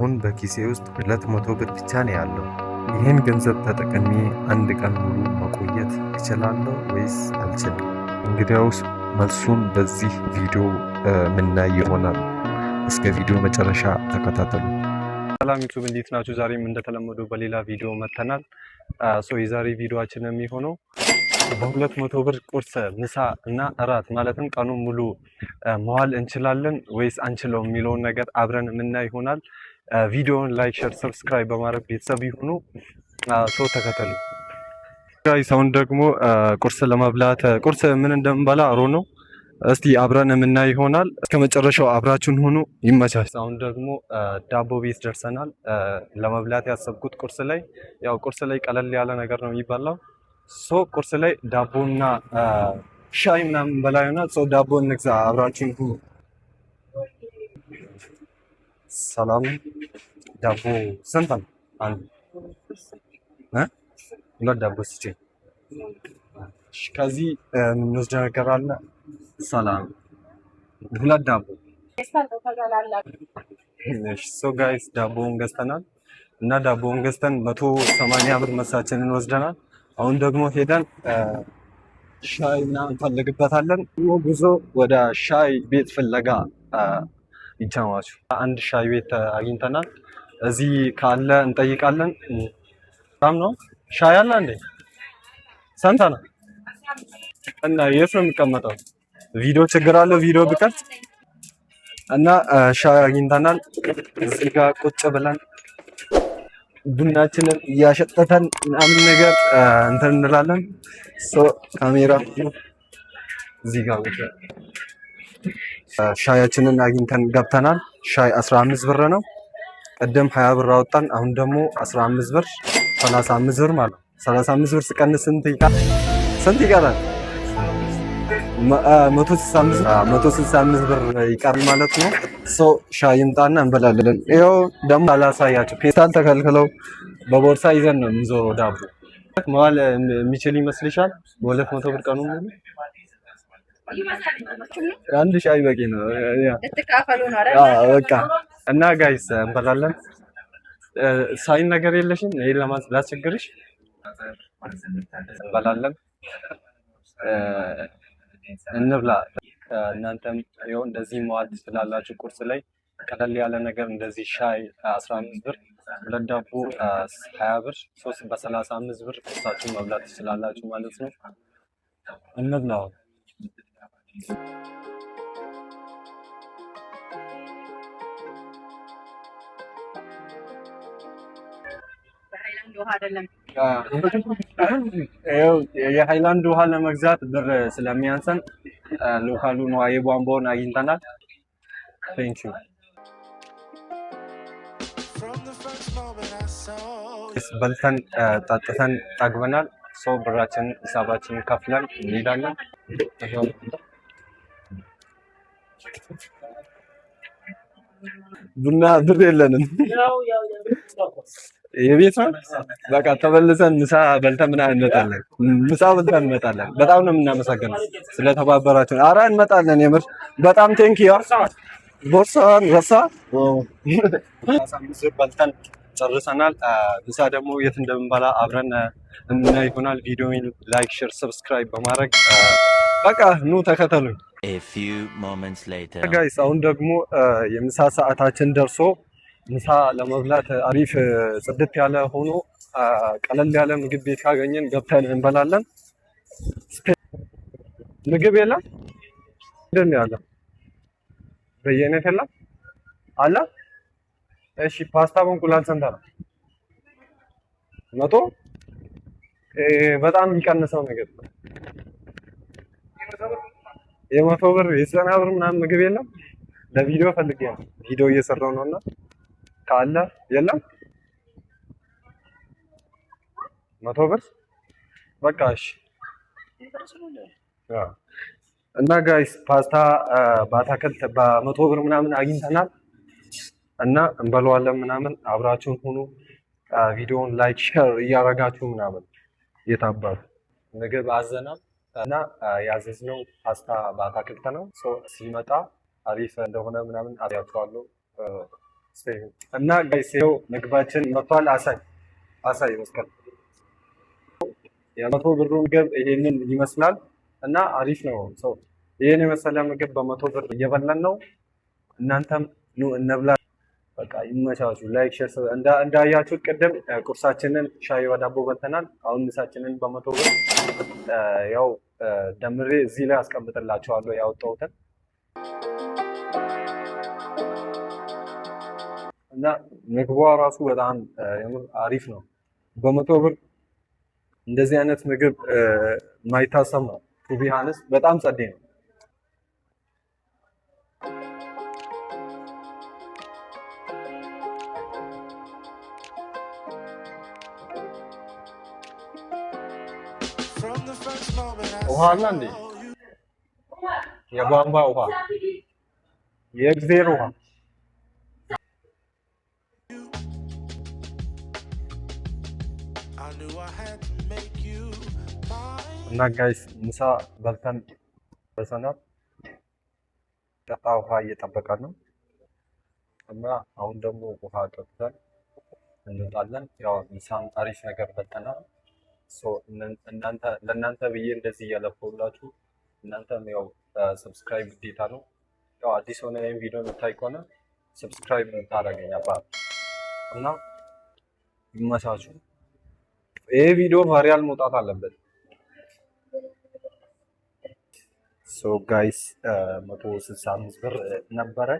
አሁን በኪሴ ውስጥ 200 ብር ብቻ ነው ያለው። ይህን ገንዘብ ተጠቅሜ አንድ ቀን ሙሉ መቆየት እችላለሁ ወይስ አልችልም? እንግዲያውስ መልሱን በዚህ ቪዲዮ ምናይ ይሆናል። እስከ ቪዲዮ መጨረሻ ተከታተሉ። ሰላም ዩቲዩብ እንዴት ናችሁ? ዛሬም እንደተለመደው በሌላ ቪዲዮ መጥተናል። የዛሬ ቪዲዮአችን የሚሆነው በ200 ብር ቁርስ፣ ምሳ እና እራት ማለትም ቀኑን ሙሉ መዋል እንችላለን ወይስ አንችለውም የሚለውን ነገር አብረን የምናይ ይሆናል። ቪዲዮውን ላይክ፣ ሼር፣ ሰብስክራይብ በማድረግ ቤተሰብ ይሁኑ። ተከተሉ ጋይስ። አሁን ደግሞ ቁርስ ለመብላት ቁርስ ምን እንደምንበላ አሮ ነው። እስቲ አብረን የምናይ ይሆናል። እስከ መጨረሻው አብራችሁን ሆኑ። ይመቻች። አሁን ደግሞ ዳቦ ቤት ደርሰናል። ለመብላት ያሰብኩት ቁርስ ላይ ቀለል ያለ ነገር ነው የሚበላው። ቁርስ ላይ ዳቦና ሻይ ምናምን በላይ ይሆናል። ዳቦ እንግዛ፣ አብራችሁን ሁኑ። ሰላም። ዳቦ ስንት ነው? አንድ ሁለት ዳቦ ስጪ። ከዚህ የምንወስደው ነገር አለ። ሰላም፣ ሁለት ዳቦ። ጋይስ ዳቦውን ገዝተናል እና ዳቦውን ገዝተን 180 ብር መሳችንን ወስደናል። አሁን ደግሞ ሄደን ሻይ ምናምን እንፈልግበታለን። ጉዞ ወደ ሻይ ቤት ፍለጋ ይቻማችሁ። አንድ ሻይ ቤት አግኝተናል። እዚህ ካለ እንጠይቃለን። በጣም ነው ሻይ አለ እንዴ? ስንት ነው? እና የት ነው የሚቀመጠው? ቪዲዮ ችግር አለው ቪዲዮ ብቀርጽ እና ሻይ አግኝተናል። እዚህ ጋር ቁጭ ብለን ቡናችንን እያሸጠተን ምናምን ነገር እንትን እንላለን። ካሜራ እዚህ ጋር ሻያችንን አግኝተን ገብተናል። ሻይ 15 ብር ነው። ቀደም 20 ብር አወጣን። አሁን ደግሞ 15 ብር 35 ብር ማለት ነው። 35 ብር ስቀንስ ስንት ይቀራል? 165 ብር ይቀር ማለት ነው። ሻይ ይምጣና እንበላለን። ይኸው ደግሞ አላሳያችሁ፣ ፔስታል ተከልክለው በቦርሳ ይዘን ነው የምንዞረው። ዳቦ መዋል የሚችል ይመስልሻል? በ200 ብር ቀኑ ሙሉ አንድ ሻይ በቂ ነው። በቃ እና ጋይስ እንበላለን። ሳይን ነገር የለሽም? ይሄን ላስቸግርሽ። እንበላለን፣ እንብላ። እናንተም ይኸው እንደዚህ መዋል ትችላላችሁ። ቁርስ ላይ ቀለል ያለ ነገር እንደዚህ ሻይ 15 ብር፣ ሁለት ዳቦ 20 ብር፣ 3 በ35 ብር ቁርሳችሁን መብላት ትችላላችሁ ማለት ነው። እንብላ። የሃይላንድ ውሃ ለመግዛት ብር ስለሚያንሰን ሎካሉ ነው የቧንቧውን አግኝተናል። ቴንኪዩ። በልተን ጠጥተን ጠግበናል። ብራችንን ሂሳባችንን ከፍለን እንሄዳለን። ቡና ብር የለንም። የቤት ነው። በቃ ተመልሰን ምሳ በልተን ምናምን እንመጣለን። በጣም ነው የምናመሰግነው ስለተባበራችሁ። ኧረ እንመጣለን። የምር በጣም ቴንኪዩ። ቦርሳን ረሳ። በልተን ጨርሰናል። ምሳ ደግሞ የት እንደምንበላ አብረን የምናይ ይሆናል። ቪዲዮውን ላይክ፣ ሼር፣ ሰብስክራይብ በማድረግ በቃ ኑ ተከተሉኝ። ጋይስ አሁን ደግሞ የምሳ ሰዓታችን ደርሶ ምሳ ለመብላት አሪፍ ጽድት ያለ ሆኖ ቀለል ያለ ምግብ ቤት ካገኘን ገብተን እንበላለን። ምግብ የለም እንደምን ያለ በየአይነት የለም አለ። እሺ ፓስታ በእንቁላል ስንት ነው? 100 በጣም የሚቀንሰው ነገር የ100 ብር የ90 ብር ምናምን ምግብ የለም። ለቪዲዮ ፈልጌ ነው፣ ቪዲዮ እየሰራው ነውና ካለ የለም። 100 ብር በቃ እሺ። እና ጋይስ ፓስታ በአታክልት በ100 ብር ምናምን አግኝተናል እና እንበለዋለን ምናምን። አብራችሁን ሁኑ። ቪዲዮውን ላይክ ሼር እያረጋችሁ ምናምን። የታባቱ ምግብ አዘናል እና ያዘዝነው ፓስታ በአታክልት ነው። ሲመጣ አሪፍ እንደሆነ ምናምን አያችኋለሁ። እና ጋይስ ይኸው ምግባችን መጥቷል። አሳይ መስቀል የመቶ ብሩ ምግብ ይሄንን ይመስላል እና አሪፍ ነው። ሰው ይሄን የመሰለ ምግብ በመቶ ብር እየበላን ነው። እናንተም ኑ እንብላ። በቃ ይመቻችሁ። ላይክ ሼር እንዳያችሁት ቅድም ቁርሳችንን ሻይ በዳቦ በልተናል። አሁን ምሳችንን በመቶ ብር ያው ደምሬ እዚህ ላይ አስቀምጥላችኋለሁ ያወጣሁትን እና ምግቧ ራሱ በጣም አሪፍ ነው። በመቶ ብር እንደዚህ አይነት ምግብ ማይታሰብ ነው። ቱ ቢ ሃነስት በጣም ጸዴ ነው። ውሃ አለ እንዴ? የቧንቧ ውሃ፣ የእግዜር ውሃ እና ጋይስ ምሳ በልተን በሰናት ጠጣ ውሃ እየጠበቀን ነው እና አሁን ደግሞ ውሃ ጠጥተን እንወጣለን። ያው ምሳም አሪፍ ነገር በልተናል። ለእናንተ ብዬ እንደዚህ እያለፈውላችሁ እናንተም ያው ሰብስክራይብ ግዴታ ነው። ያው አዲስ ሆነ ይሄን ቪዲዮ የምታይ ከሆነ ሰብስክራይብ ታደርገኝ አባት እና ይመቻችሁ። ይሄ ቪዲዮ ቫይራል መውጣት አለበት። ሶ ጋይስ 165 ብር ነበረ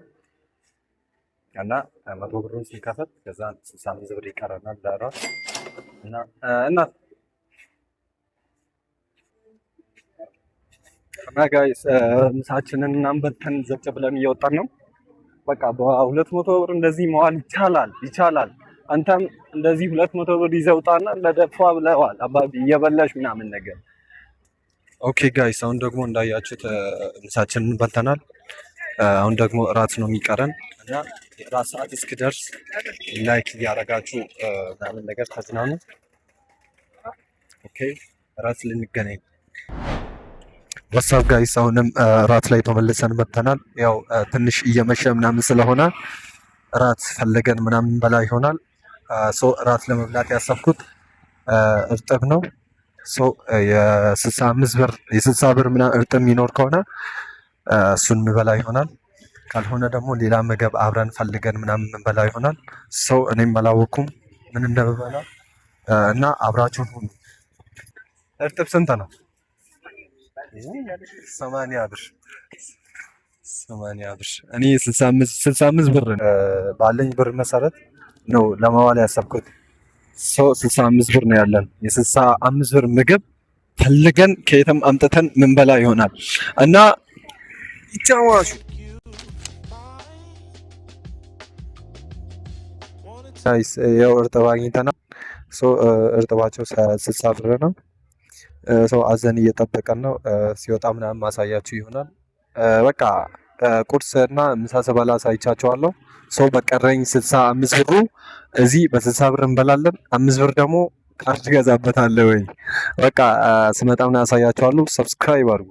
እና 100 ብሩን ሲከፈት ከዛ 65 ብር ይቀረናል ለራት እና ጋይስ ምሳችንን እናንበተን ዘጭ ብለን እየወጣን ነው። በቃ በ200 ብር እንደዚህ መዋል ይቻላል። አንተም እንደዚህ 200 ብር ይዘውጣና ለደፋ ብለዋል አባቢ እየበላሽ ምናምን ነገር። ኦኬ ጋይስ አሁን ደግሞ እንዳያችሁት ምሳችንን በልተናል። አሁን ደግሞ እራት ነው የሚቀረን እና የራት ሰዓት እስኪደርስ ላይክ እያደረጋችሁ ምናምን ነገር ተዝናኑ። ኦኬ እራት ልንገናኝ። ወሳብ ጋይስ አሁንም እራት ላይ ተመልሰን መጥተናል። ያው ትንሽ እየመሸ ምናምን ስለሆነ እራት ፈለገን ምናምን በላ ይሆናል። እራት ለመብላት ያሰብኩት እርጥብ ነው። የ60 ብር ምናምን እርጥብ የሚኖር ከሆነ እሱን ምበላ ይሆናል። ካልሆነ ደግሞ ሌላ ምግብ አብረን ፈልገን ምናምን ምንበላ ይሆናል። እኔም አላወኩም ምን እንደምበላ እና አብራችሁን ሁኑ። እርጥብ ስንት ነው? 80 ብር። እኔ 65 ብር ባለኝ ብር መሰረት ነው ለማዋል ያሰብኩት። 65 ብር ነው ያለን። የ65 ብር ምግብ ፈልገን ከየትም አምጥተን ምንበላ ይሆናል እና ይጫዋቹ ጋይስ። ያው እርጥብ አግኝተናል። እርጥባቸው 60 ብር ነው። አዘን እየጠበቀን ነው። ሲወጣ ምናምን ማሳያችሁ ይሆናል። በቃ ቁርስ እና ምሳ ስበላ አሳይቻችኋለሁ። በቀረኝ 65 ብሩ እዚህ በ60 ብር እንበላለን። 5 ብር ደግሞ ካርድ ገዛበታለሁ ወይ በቃ ስመጣ ምናምን አሳያችኋለሁ። ሰብስክራይብ አድርጉ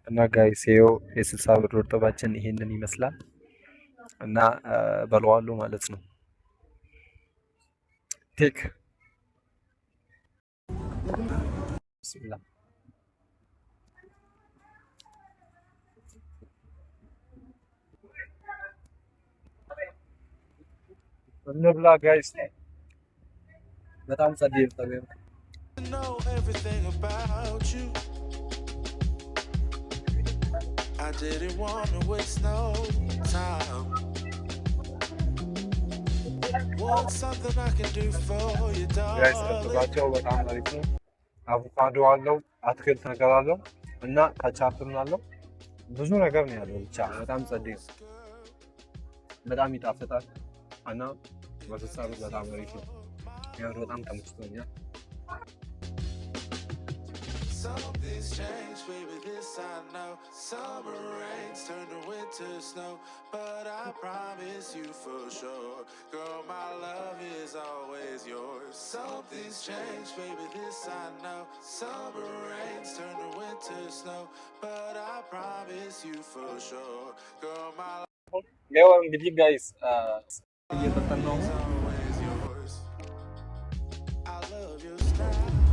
እና ጋይስ ይኸው የ60 ብር እርጥባችን ይሄንን ይመስላል እና በለዋለሁ ማለት ነው። ቴክ ብስሚላህ እንብላ ጋይስ። በጣም ጸዴ ነው። I didn't want to waste no time. What's something I can do for you, darling? Guys, ተባቸው በጣም አሪፍ ነው። አቮካዶ አለው፣ አትክልት ነገር አለው እና ካቻፕም አለው። ብዙ ነገር ነው ያለው። ብቻ በጣም ጸዴ ነው። በጣም ይጣፍጣል እና በተሳብ በጣም አሪፍ ነው። ያው በጣም ተመችቶኛል። Something's changed, baby, this I know. Summer rains turn to winter snow, but I promise you for sure, girl, my love is always yours. Something's changed, baby, this I know. Summer rains turn to winter snow, but I promise you for sure, girl, my ያው እንግዲህ ጋይስ እየጠጣን ነው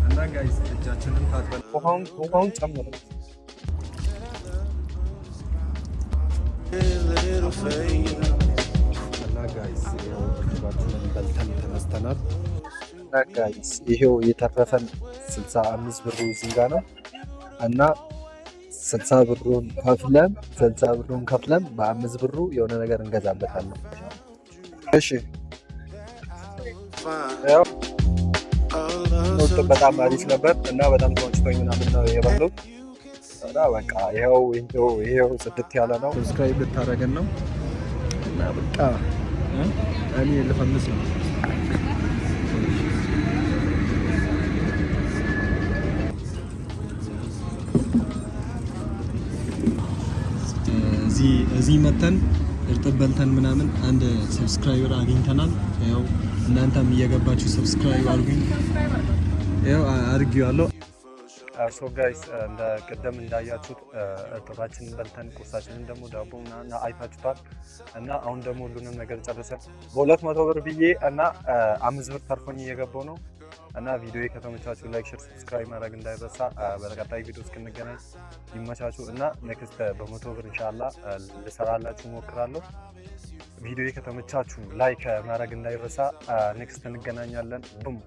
እና ጋይስ እጃችንን ታጥበን ውሃውን ጨምሩ እና ጋይስ ያው ምግባችንን በልተን ተነስተናል እና ጋይስ ይሄው የተረፈን 65 ብሩ እዚህ ጋር ነው እና 60 ብሩን ከፍለን በ5 ብሩ የሆነ ነገር እንገዛበታለን። እሺ ያው በጣም አሪፍ ነበር እና በጣም ተወጭቶኝ ምናምን ነው የበላሁት እና በቃ ይሄው ጽድት ያለ ነው። ሰብስክራይብ ልታደርገን ነው እና በቃ እኔ ልፈምስ ነው። እዚህ መተን እርጥብ በልተን ምናምን አንድ ሰብስክራይበር አግኝተናል። ያው እናንተም እየገባችሁ ሰብስክራይብ አድርጉኝ። ያው አድርጌዋለሁ። ሶ ጋይስ እንደ ቅድም እንዳያችሁት እርጥባችንን በልተን ቁርሳችንን ደግሞ ዳቦ ምናምን አይታችሁታል እና አሁን ደግሞ ሁሉንም ነገር ጨርሰን በ200 ብር ብዬ እና 5 ብር ተርፎኝ እየገባው ነው እና ቪዲዮ ከተመቻችሁ ላይክ፣ ሼር፣ ሰብስክራይብ ማድረግ እንዳይረሳ። በቀጣይ ቪዲዮ እስክንገናኝ ይመቻችሁ እና ኔክስት በ100 ብር ኢንሻአላህ ልሰራላችሁ እሞክራለሁ። ቪዲዮ ከተመቻችሁ ላይክ ማድረግ እንዳይረሳ። ኔክስት እንገናኛለን። ቡም